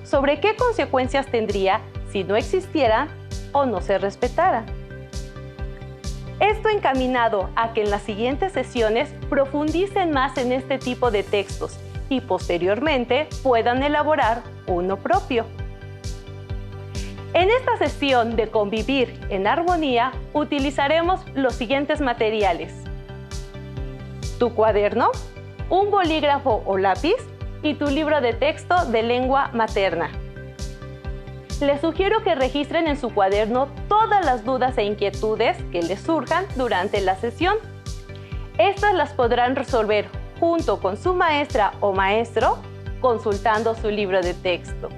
sobre qué consecuencias tendría si no existieran o no se respetaran. Esto encaminado a que en las siguientes sesiones profundicen más en este tipo de textos y posteriormente puedan elaborar uno propio. En esta sesión de Convivir en Armonía utilizaremos los siguientes materiales: tu cuaderno, un bolígrafo o lápiz y tu libro de texto de lengua materna. Les sugiero que registren en su cuaderno todas las dudas e inquietudes que les surjan durante la sesión. Estas las podrán resolver junto con su maestra o maestro consultando su libro de texto.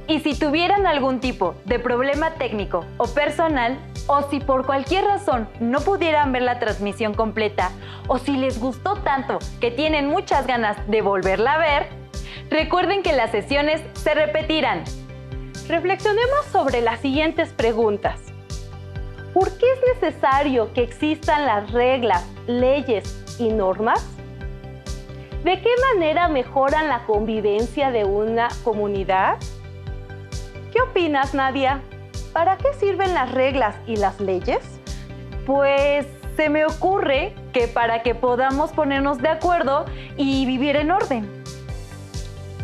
Y si tuvieran algún tipo de problema técnico o personal, o si por cualquier razón no pudieran ver la transmisión completa, o si les gustó tanto que tienen muchas ganas de volverla a ver, recuerden que las sesiones se repetirán. Reflexionemos sobre las siguientes preguntas. ¿Por qué es necesario que existan las reglas, leyes y normas? ¿De qué manera mejoran la convivencia de una comunidad? ¿Qué opinas, Nadia? ¿Para qué sirven las reglas y las leyes? Pues se me ocurre que para que podamos ponernos de acuerdo y vivir en orden.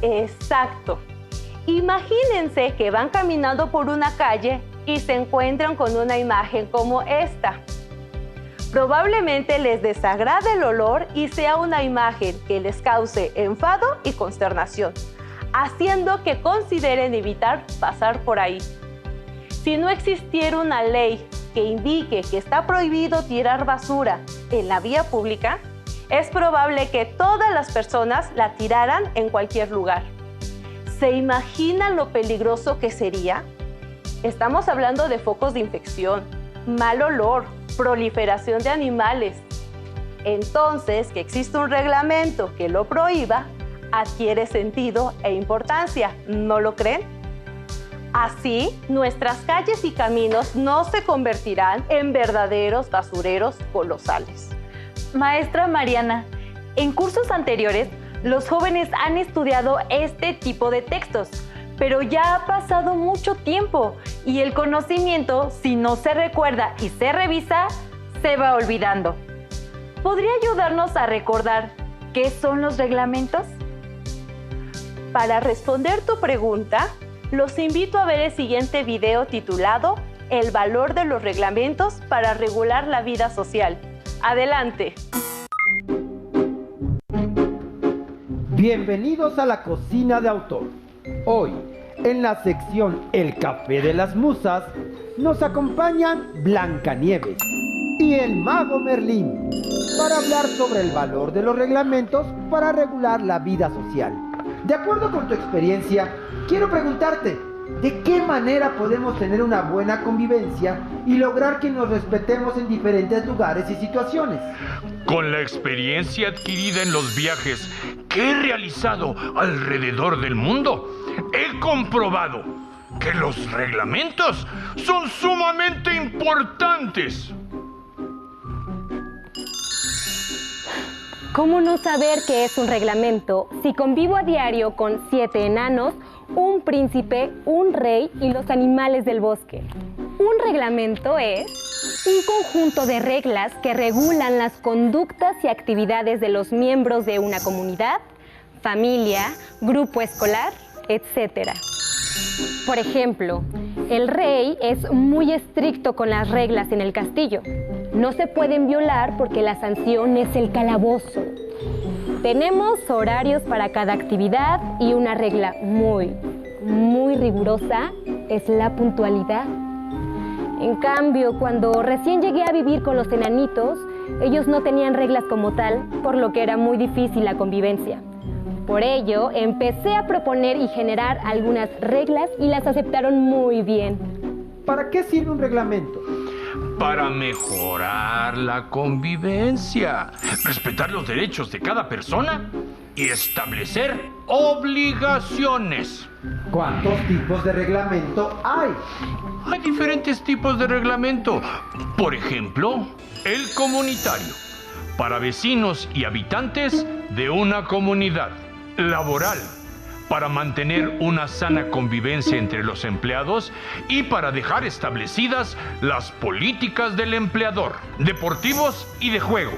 Exacto. Imagínense que van caminando por una calle y se encuentran con una imagen como esta. Probablemente les desagrade el olor y sea una imagen que les cause enfado y consternación, haciendo que consideren evitar pasar por ahí. Si no existiera una ley que indique que está prohibido tirar basura en la vía pública, es probable que todas las personas la tiraran en cualquier lugar. ¿Se imaginan lo peligroso que sería? Estamos hablando de focos de infección, mal olor, proliferación de animales. Entonces, que existe un reglamento que lo prohíba, adquiere sentido e importancia, ¿no lo creen? Así, nuestras calles y caminos no se convertirán en verdaderos basureros colosales. Maestra Mariana, en cursos anteriores, los jóvenes han estudiado este tipo de textos, pero ya ha pasado mucho tiempo y el conocimiento, si no se recuerda y se revisa, se va olvidando. ¿Podría ayudarnos a recordar qué son los reglamentos? Para responder tu pregunta, los invito a ver el siguiente video titulado El valor de los reglamentos para regular la vida social. ¡Adelante! Bienvenidos a la cocina de autor. Hoy, en la sección El Café de las Musas, nos acompañan Blancanieves y el Mago Merlín para hablar sobre el valor de los reglamentos para regular la vida social. De acuerdo con tu experiencia, quiero preguntarte, ¿de qué manera podemos tener una buena convivencia y lograr que nos respetemos en diferentes lugares y situaciones? Con la experiencia adquirida en los viajes que he realizado alrededor del mundo, he comprobado que los reglamentos son sumamente importantes. ¿Cómo no saber qué es un reglamento si convivo a diario con 7 enanos, un príncipe, un rey y los animales del bosque? Un reglamento es un conjunto de reglas que regulan las conductas y actividades de los miembros de una comunidad, familia, grupo escolar, etc. Por ejemplo, el rey es muy estricto con las reglas en el castillo. No se pueden violar porque la sanción es el calabozo. Tenemos horarios para cada actividad y una regla muy rigurosa es la puntualidad. En cambio, cuando recién llegué a vivir con los enanitos, ellos no tenían reglas como tal, por lo que era muy difícil la convivencia. Por ello, empecé a proponer y generar algunas reglas y las aceptaron muy bien. ¿Para qué sirve un reglamento? Para mejorar la convivencia, respetar los derechos de cada persona y establecer obligaciones. ¿Cuántos tipos de reglamento hay? Hay diferentes tipos de reglamento. Por ejemplo, el comunitario, para vecinos y habitantes de una comunidad. Laboral, para mantener una sana convivencia entre los empleados y para dejar establecidas las políticas del empleador, deportivos y de juego,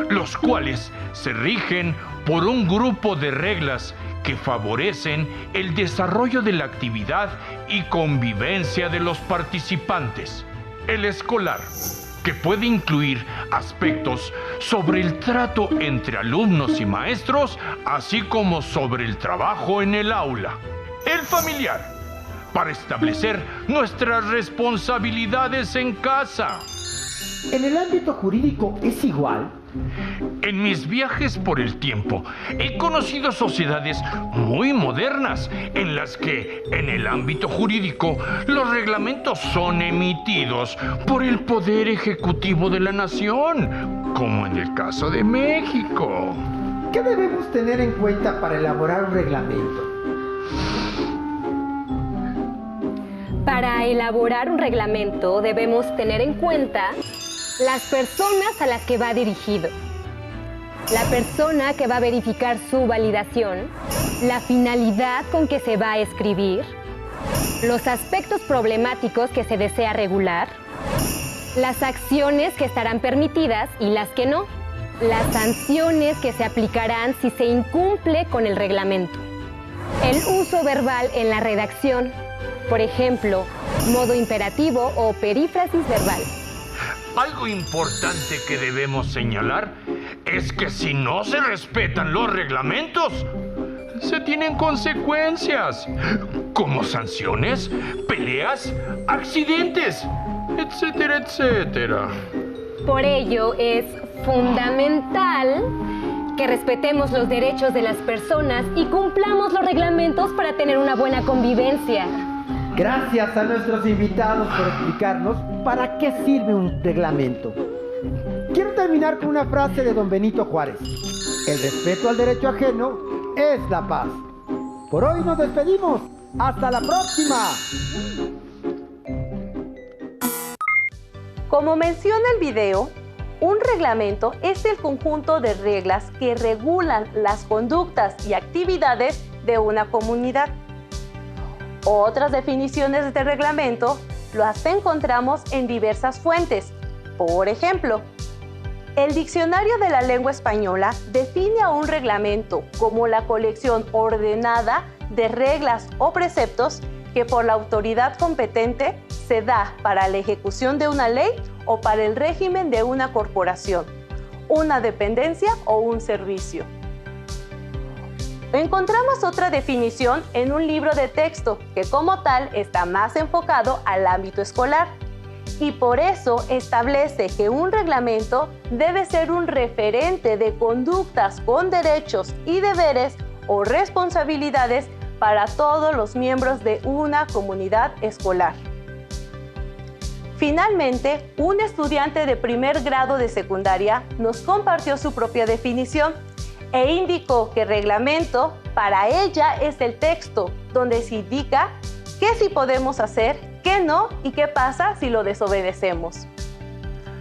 los cuales se rigen por un grupo de reglas que favorecen el desarrollo de la actividad y convivencia de los participantes. El escolar, que puede incluir aspectos sobre el trato entre alumnos y maestros, así como sobre el trabajo en el aula. El familiar, para establecer nuestras responsabilidades en casa. ¿En el ámbito jurídico es igual? En mis viajes por el tiempo, he conocido sociedades muy modernas en las que, en el ámbito jurídico, los reglamentos son emitidos por el Poder Ejecutivo de la Nación, como en el caso de México. ¿Qué debemos tener en cuenta para elaborar un reglamento? Para elaborar un reglamento debemos tener en cuenta las personas a las que va dirigido, la persona que va a verificar su validación, la finalidad con que se va a escribir, los aspectos problemáticos que se desea regular, las acciones que estarán permitidas y las que no, las sanciones que se aplicarán si se incumple con el reglamento, el uso verbal en la redacción, por ejemplo, modo imperativo o perífrasis verbal. Algo importante que debemos señalar es que si no se respetan los reglamentos, se tienen consecuencias, como sanciones, peleas, accidentes, etcétera, etcétera. Por ello es fundamental que respetemos los derechos de las personas y cumplamos los reglamentos para tener una buena convivencia. Gracias a nuestros invitados por explicarnos para qué sirve un reglamento. Quiero terminar con una frase de don Benito Juárez. El respeto al derecho ajeno es la paz. Por hoy nos despedimos. ¡Hasta la próxima! Como menciona el video, un reglamento es el conjunto de reglas que regulan las conductas y actividades de una comunidad. Otras definiciones de reglamento las encontramos en diversas fuentes. Por ejemplo, el Diccionario de la Lengua Española define a un reglamento como la colección ordenada de reglas o preceptos que por la autoridad competente se da para la ejecución de una ley o para el régimen de una corporación, una dependencia o un servicio. Encontramos otra definición en un libro de texto que como tal está más enfocado al ámbito escolar y por eso establece que un reglamento debe ser un referente de conductas con derechos y deberes o responsabilidades para todos los miembros de una comunidad escolar. Finalmente, un estudiante de primer grado de secundaria nos compartió su propia definición e indicó que reglamento para ella es el texto donde se indica qué sí podemos hacer, qué no y qué pasa si lo desobedecemos.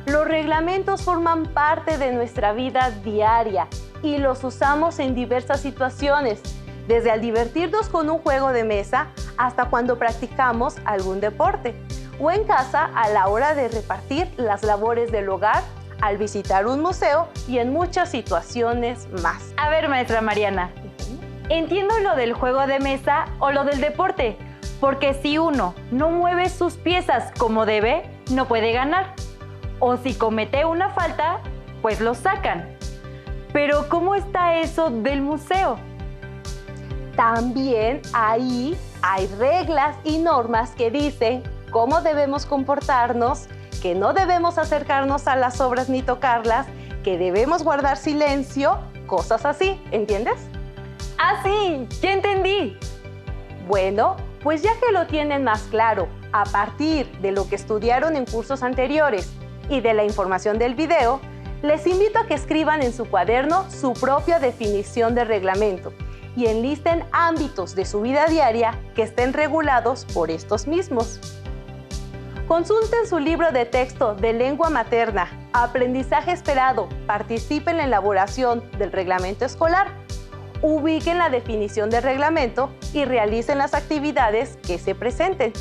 Los reglamentos forman parte de nuestra vida diaria y los usamos en diversas situaciones, desde al divertirnos con un juego de mesa hasta cuando practicamos algún deporte o en casa a la hora de repartir las labores del hogar, al visitar un museo y en muchas situaciones más. A ver, maestra Mariana, entiendo lo del juego de mesa o lo del deporte, porque si uno no mueve sus piezas como debe, no puede ganar. O si comete una falta, pues lo sacan. Pero ¿cómo está eso del museo? También ahí hay reglas y normas que dicen cómo debemos comportarnos, que no debemos acercarnos a las obras ni tocarlas, que debemos guardar silencio, cosas así, ¿entiendes? ¡Ah, sí! ¡Ya entendí! Bueno, pues ya que lo tienen más claro, a partir de lo que estudiaron en cursos anteriores y de la información del video, les invito a que escriban en su cuaderno su propia definición de reglamento y enlisten ámbitos de su vida diaria que estén regulados por estos mismos. Consulten su libro de texto de lengua materna, Aprendizaje Esperado, participen en la elaboración del reglamento escolar Ubiquen la definición del reglamento y realicen las actividades que se presenten.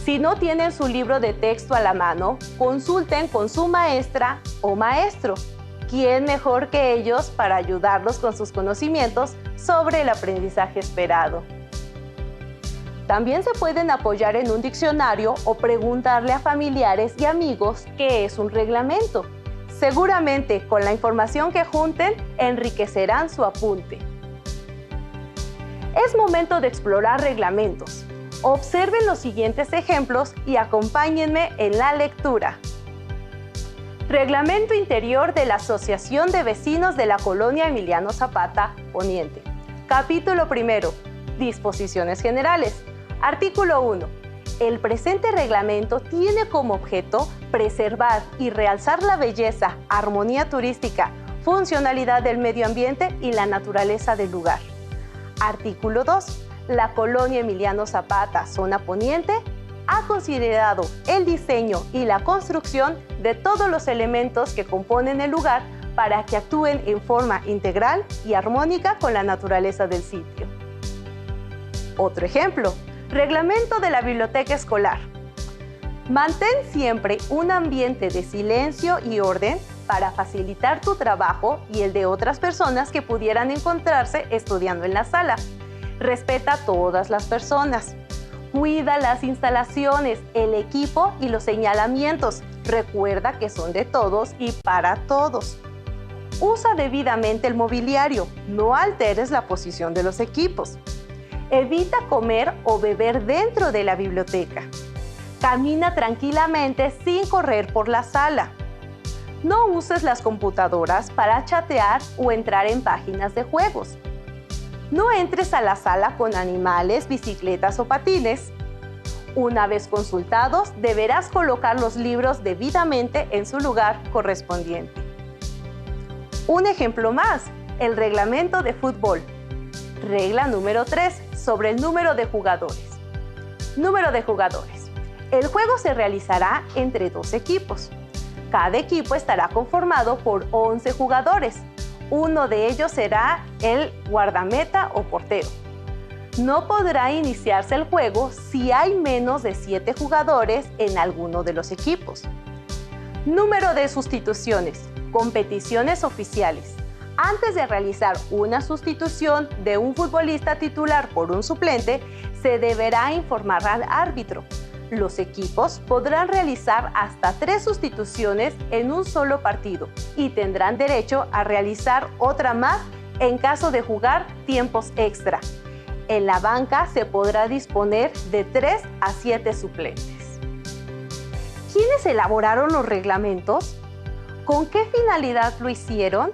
Si no tienen su libro de texto a la mano, consulten con su maestra o maestro. ¿Quién mejor que ellos para ayudarlos con sus conocimientos sobre el aprendizaje esperado? También se pueden apoyar en un diccionario o preguntarle a familiares y amigos qué es un reglamento. Seguramente, con la información que junten, enriquecerán su apunte. Es momento de explorar reglamentos. Observen los siguientes ejemplos y acompáñenme en la lectura. Reglamento interior de la Asociación de Vecinos de la Colonia Emiliano Zapata, Poniente. Capítulo 1. Disposiciones generales. Artículo 1. El presente reglamento tiene como objeto preservar y realzar la belleza, armonía turística, funcionalidad del medio ambiente y la naturaleza del lugar. Artículo 2. La Colonia Emiliano Zapata, zona poniente, ha considerado el diseño y la construcción de todos los elementos que componen el lugar para que actúen en forma integral y armónica con la naturaleza del sitio. Otro ejemplo. Reglamento de la biblioteca escolar. Mantén siempre un ambiente de silencio y orden para facilitar tu trabajo y el de otras personas que pudieran encontrarse estudiando en la sala. Respeta a todas las personas. Cuida las instalaciones, el equipo y los señalamientos. Recuerda que son de todos y para todos. Usa debidamente el mobiliario. No alteres la posición de los equipos. Evita comer o beber dentro de la biblioteca. Camina tranquilamente sin correr por la sala. No uses las computadoras para chatear o entrar en páginas de juegos. No entres a la sala con animales, bicicletas o patines. Una vez consultados, deberás colocar los libros debidamente en su lugar correspondiente. Un ejemplo más, el reglamento de fútbol. Regla número 3, sobre el número de jugadores. Número de jugadores. El juego se realizará entre 2 equipos. Cada equipo estará conformado por 11 jugadores. Uno de ellos será el guardameta o portero. No podrá iniciarse el juego si hay menos de 7 jugadores en alguno de los equipos. Número de sustituciones. Competiciones oficiales. Antes de realizar una sustitución de un futbolista titular por un suplente, se deberá informar al árbitro. Los equipos podrán realizar hasta 3 sustituciones en un solo partido y tendrán derecho a realizar otra más en caso de jugar tiempos extra. En la banca se podrá disponer de 3 a 7 suplentes. ¿Quiénes elaboraron los reglamentos? ¿Con qué finalidad lo hicieron?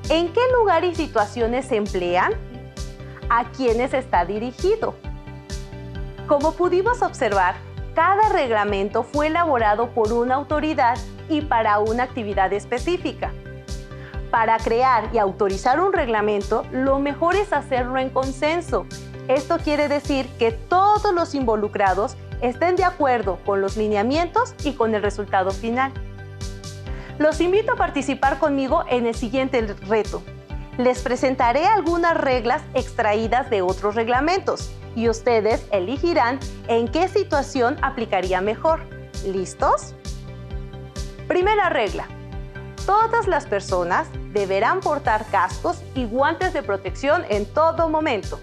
¿En qué lugar y situaciones se emplean? ¿A quiénes está dirigido? Como pudimos observar, cada reglamento fue elaborado por una autoridad y para una actividad específica. Para crear y autorizar un reglamento, lo mejor es hacerlo en consenso. Esto quiere decir que todos los involucrados estén de acuerdo con los lineamientos y con el resultado final. Los invito a participar conmigo en el siguiente reto. Les presentaré algunas reglas extraídas de otros reglamentos y ustedes elegirán en qué situación aplicaría mejor. ¿Listos? Primera regla. Todas las personas deberán portar cascos y guantes de protección en todo momento.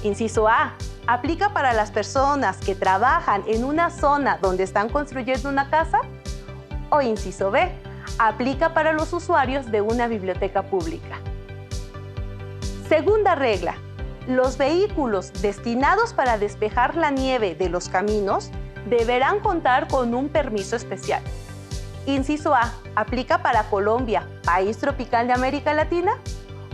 Inciso A. ¿Aplica para las personas que trabajan en una zona donde están construyendo una casa? O inciso B. Aplica para los usuarios de una biblioteca pública. Segunda regla. Los vehículos destinados para despejar la nieve de los caminos deberán contar con un permiso especial. Inciso A. ¿Aplica para Colombia, país tropical de América Latina?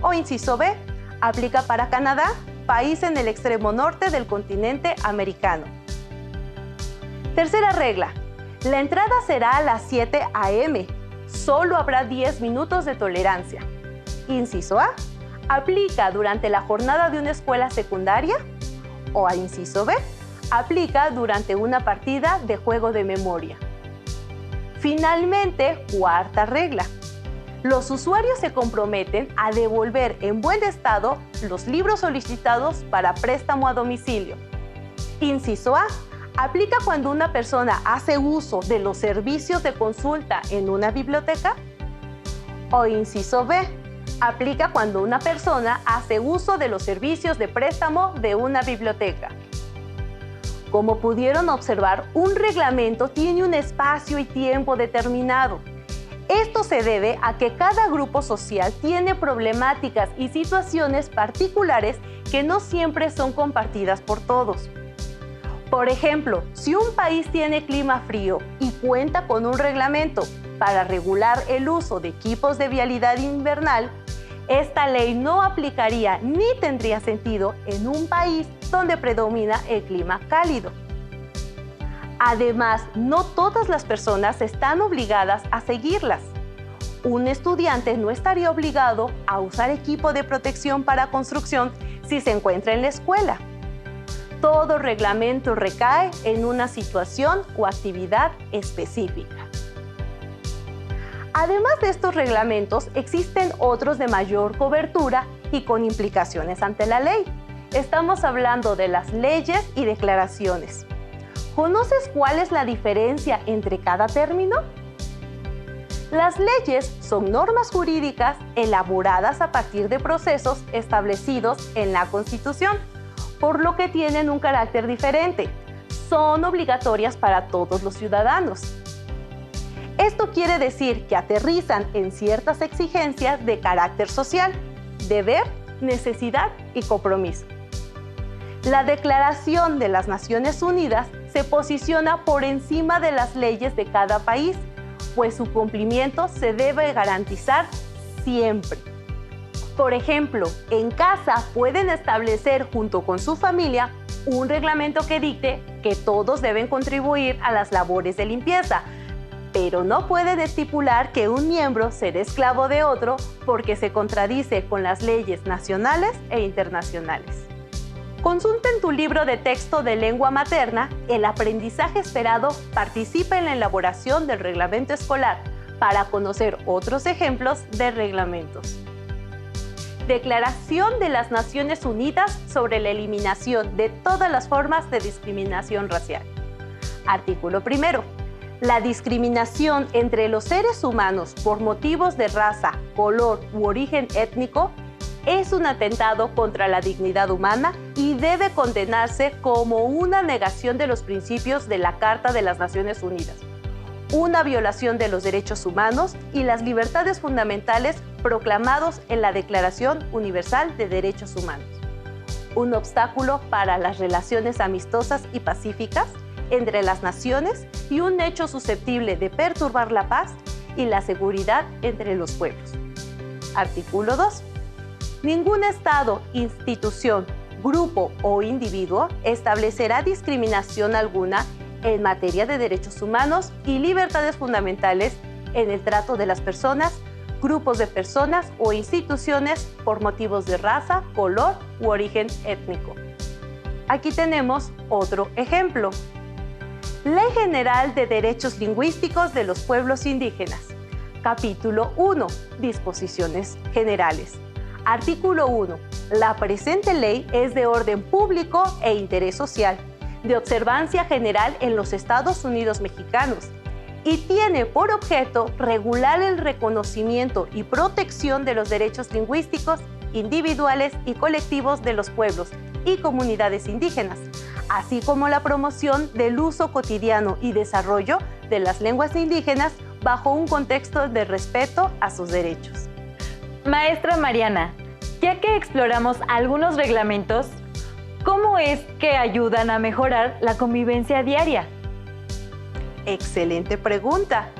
O inciso B. ¿Aplica para Canadá, país en el extremo norte del continente americano? Tercera regla. La entrada será a las 7 a.m. Solo habrá 10 minutos de tolerancia. Inciso A. ¿Aplica durante la jornada de una escuela secundaria? O a inciso B. ¿Aplica durante una partida de juego de memoria? Finalmente, cuarta regla. Los usuarios se comprometen a devolver en buen estado los libros solicitados para préstamo a domicilio. Inciso A. ¿Aplica cuando una persona hace uso de los servicios de consulta en una biblioteca? O inciso B. ¿Aplica cuando una persona hace uso de los servicios de préstamo de una biblioteca? Como pudieron observar, un reglamento tiene un espacio y tiempo determinado. Esto se debe a que cada grupo social tiene problemáticas y situaciones particulares que no siempre son compartidas por todos. Por ejemplo, si un país tiene clima frío y cuenta con un reglamento para regular el uso de equipos de vialidad invernal, esta ley no aplicaría ni tendría sentido en un país donde predomina el clima cálido. Además, no todas las personas están obligadas a seguirlas. Un estudiante no estaría obligado a usar equipo de protección para construcción si se encuentra en la escuela. Todo reglamento recae en una situación o actividad específica. Además de estos reglamentos, existen otros de mayor cobertura y con implicaciones ante la ley. Estamos hablando de las leyes y declaraciones. ¿Conoces cuál es la diferencia entre cada término? Las leyes son normas jurídicas elaboradas a partir de procesos establecidos en la Constitución, por lo que tienen un carácter diferente. Son obligatorias para todos los ciudadanos. Esto quiere decir que aterrizan en ciertas exigencias de carácter social, deber, necesidad y compromiso. La Declaración de las Naciones Unidas se posiciona por encima de las leyes de cada país, pues su cumplimiento se debe garantizar siempre. Por ejemplo, en casa pueden establecer junto con su familia un reglamento que dicte que todos deben contribuir a las labores de limpieza, pero no pueden estipular que un miembro será esclavo de otro porque se contradice con las leyes nacionales e internacionales. Consulta en tu libro de texto de lengua materna. El aprendizaje esperado participa en la elaboración del reglamento escolar para conocer otros ejemplos de reglamentos. Declaración de las Naciones Unidas sobre la eliminación de todas las formas de discriminación racial. Artículo 1. La discriminación entre los seres humanos por motivos de raza, color u origen étnico es un atentado contra la dignidad humana y debe condenarse como una negación de los principios de la Carta de las Naciones Unidas, una violación de los derechos humanos y las libertades fundamentales proclamados en la Declaración Universal de Derechos Humanos, un obstáculo para las relaciones amistosas y pacíficas entre las naciones y un hecho susceptible de perturbar la paz y la seguridad entre los pueblos. Artículo 2. Ningún Estado, institución, grupo o individuo establecerá discriminación alguna en materia de derechos humanos y libertades fundamentales en el trato de las personas, grupos de personas o instituciones por motivos de raza, color u origen étnico. Aquí tenemos otro ejemplo. Ley General de Derechos Lingüísticos de los Pueblos Indígenas. Capítulo 1. Disposiciones Generales. Artículo 1. La presente ley es de orden público e interés social, de observancia general en los Estados Unidos mexicanos, y tiene por objeto regular el reconocimiento y protección de los derechos lingüísticos individuales y colectivos de los pueblos y comunidades indígenas, así como la promoción del uso cotidiano y desarrollo de las lenguas indígenas bajo un contexto de respeto a sus derechos. Maestra Mariana, ya que exploramos algunos reglamentos, ¿cómo es que ayudan a mejorar la convivencia diaria? Excelente pregunta.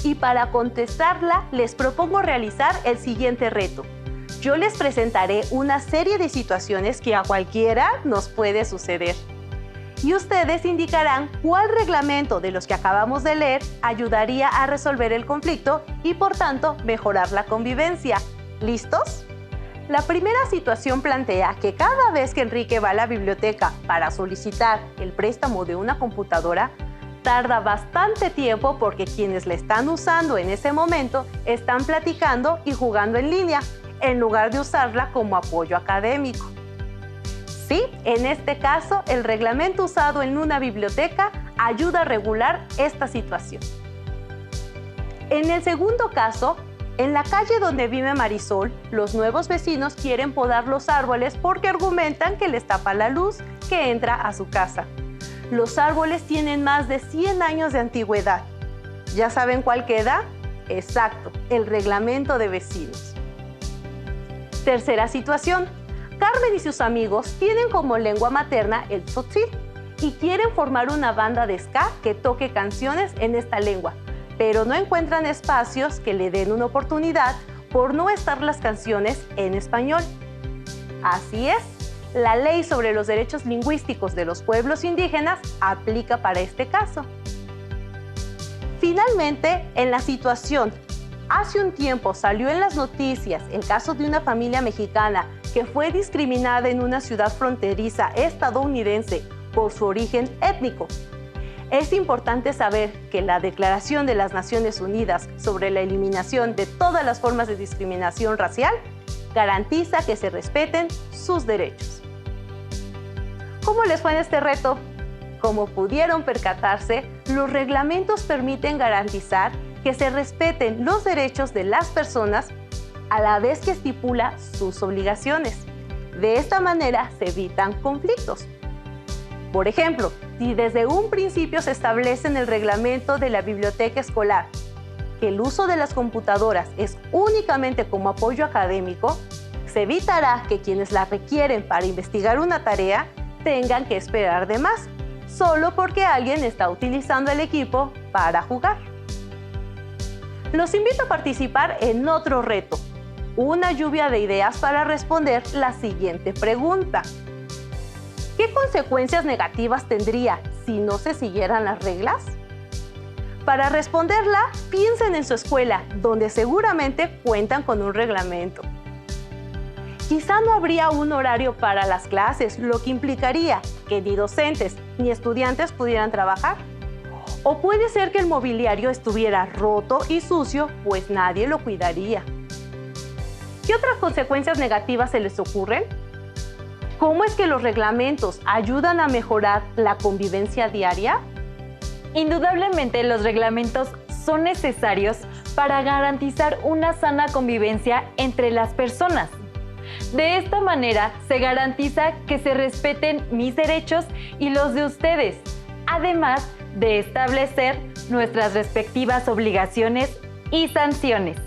Y para contestarla, les propongo realizar el siguiente reto. Yo les presentaré una serie de situaciones que a cualquiera nos puede suceder. Y ustedes indicarán cuál reglamento de los que acabamos de leer ayudaría a resolver el conflicto y, por tanto, mejorar la convivencia. ¿Listos? La primera situación plantea que cada vez que Enrique va a la biblioteca para solicitar el préstamo de una computadora, Tarda bastante tiempo porque quienes la están usando en ese momento están platicando y jugando en línea, en lugar de usarla como apoyo académico. Sí, en este caso, el reglamento usado en una biblioteca ayuda a regular esta situación. En el segundo caso, en la calle donde vive Marisol, los nuevos vecinos quieren podar los árboles porque argumentan que les tapa la luz que entra a su casa. Los árboles tienen más de 100 años de antigüedad. ¿Ya saben cuál queda? Exacto, el reglamento de vecinos. Tercera situación. Carmen y sus amigos tienen como lengua materna el tzotzil y quieren formar una banda de ska que toque canciones en esta lengua, pero no encuentran espacios que le den una oportunidad por no estar las canciones en español. Así es, la ley sobre los derechos lingüísticos de los pueblos indígenas aplica para este caso. Finalmente, en la situación, hace un tiempo salió en las noticias el caso de una familia mexicana que fue discriminada en una ciudad fronteriza estadounidense por su origen étnico. Es importante saber que la Declaración de las Naciones Unidas sobre la eliminación de todas las formas de discriminación racial garantiza que se respeten sus derechos. ¿Cómo les fue en este reto? Como pudieron percatarse, los reglamentos permiten garantizar que se respeten los derechos de las personas a la vez que estipula sus obligaciones. De esta manera se evitan conflictos. Por ejemplo, si desde un principio se establece en el reglamento de la biblioteca escolar que el uso de las computadoras es únicamente como apoyo académico, se evitará que quienes la requieren para investigar una tarea tengan que esperar de más, solo porque alguien está utilizando el equipo para jugar. Los invito a participar en otro reto, una lluvia de ideas para responder la siguiente pregunta. ¿Qué consecuencias negativas tendría si no se siguieran las reglas? Para responderla, piensen en su escuela, donde seguramente cuentan con un reglamento. Quizá no habría un horario para las clases, lo que implicaría que ni docentes ni estudiantes pudieran trabajar. O puede ser que el mobiliario estuviera roto y sucio, pues nadie lo cuidaría. ¿Qué otras consecuencias negativas se les ocurren? ¿Cómo es que los reglamentos ayudan a mejorar la convivencia diaria? Indudablemente, los reglamentos son necesarios para garantizar una sana convivencia entre las personas. De esta manera, se garantiza que se respeten mis derechos y los de ustedes, además de establecer nuestras respectivas obligaciones y sanciones.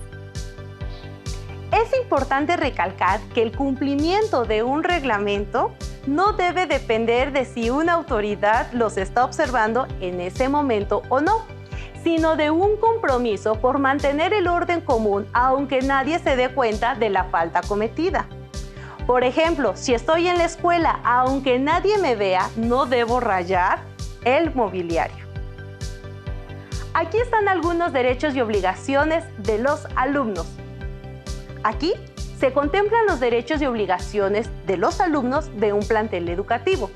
Es importante recalcar que el cumplimiento de un reglamento no debe depender de si una autoridad los está observando en ese momento o no, sino de un compromiso por mantener el orden común aunque nadie se dé cuenta de la falta cometida. Por ejemplo, si estoy en la escuela, aunque nadie me vea, no debo rayar el mobiliario. Aquí están algunos derechos y obligaciones de los alumnos. Aquí se contemplan los derechos y obligaciones de los alumnos de un plantel educativo.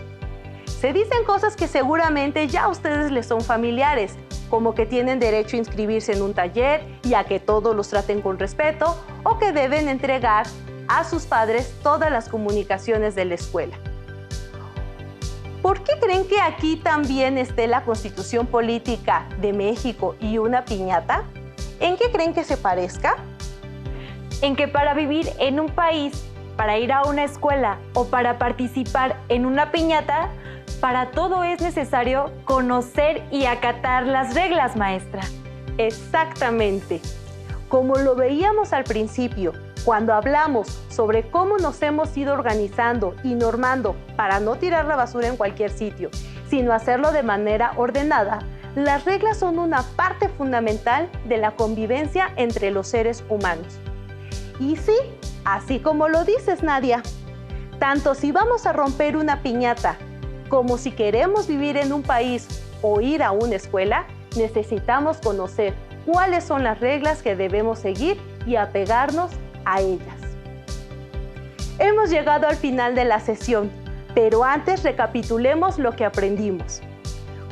Se dicen cosas que seguramente ya a ustedes les son familiares, como que tienen derecho a inscribirse en un taller y a que todos los traten con respeto, o que deben entregar a sus padres todas las comunicaciones de la escuela. ¿Por qué creen que aquí también esté la Constitución Política de México y una piñata? ¿En qué creen que se parezca? En que para vivir en un país, para ir a una escuela o para participar en una piñata, para todo es necesario conocer y acatar las reglas, maestra. Exactamente. Como lo veíamos al principio, cuando hablamos sobre cómo nos hemos ido organizando y normando para no tirar la basura en cualquier sitio, sino hacerlo de manera ordenada, las reglas son una parte fundamental de la convivencia entre los seres humanos. Y sí, así como lo dices, Nadia, tanto si vamos a romper una piñata como si queremos vivir en un país o ir a una escuela, necesitamos conocer cuáles son las reglas que debemos seguir y apegarnos a ellas. Hemos llegado al final de la sesión, pero antes recapitulemos lo que aprendimos.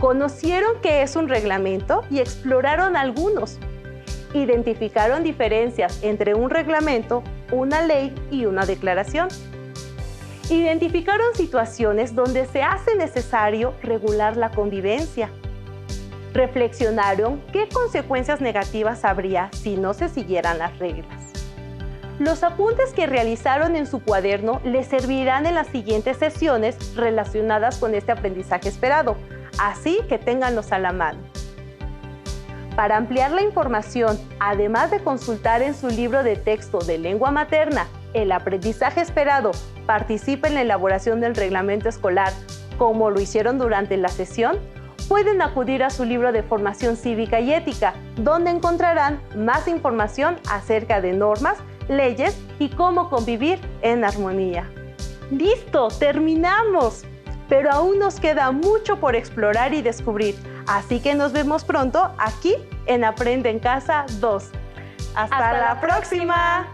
Conocieron qué es un reglamento y exploraron algunos. Identificaron diferencias entre un reglamento, una ley y una declaración. Identificaron situaciones donde se hace necesario regular la convivencia. Reflexionaron qué consecuencias negativas habría si no se siguieran las reglas. Los apuntes que realizaron en su cuaderno les servirán en las siguientes sesiones relacionadas con este aprendizaje esperado, así que ténganlos a la mano. Para ampliar la información, además de consultar en su libro de texto de lengua materna, El aprendizaje esperado, participa en la elaboración del reglamento escolar, como lo hicieron durante la sesión, pueden acudir a su libro de formación cívica y ética, donde encontrarán más información acerca de normas, leyes y cómo convivir en armonía. ¡Listo! ¡Terminamos! Pero aún nos queda mucho por explorar y descubrir, así que nos vemos pronto aquí en Aprende en Casa 2. ¡Hasta la próxima!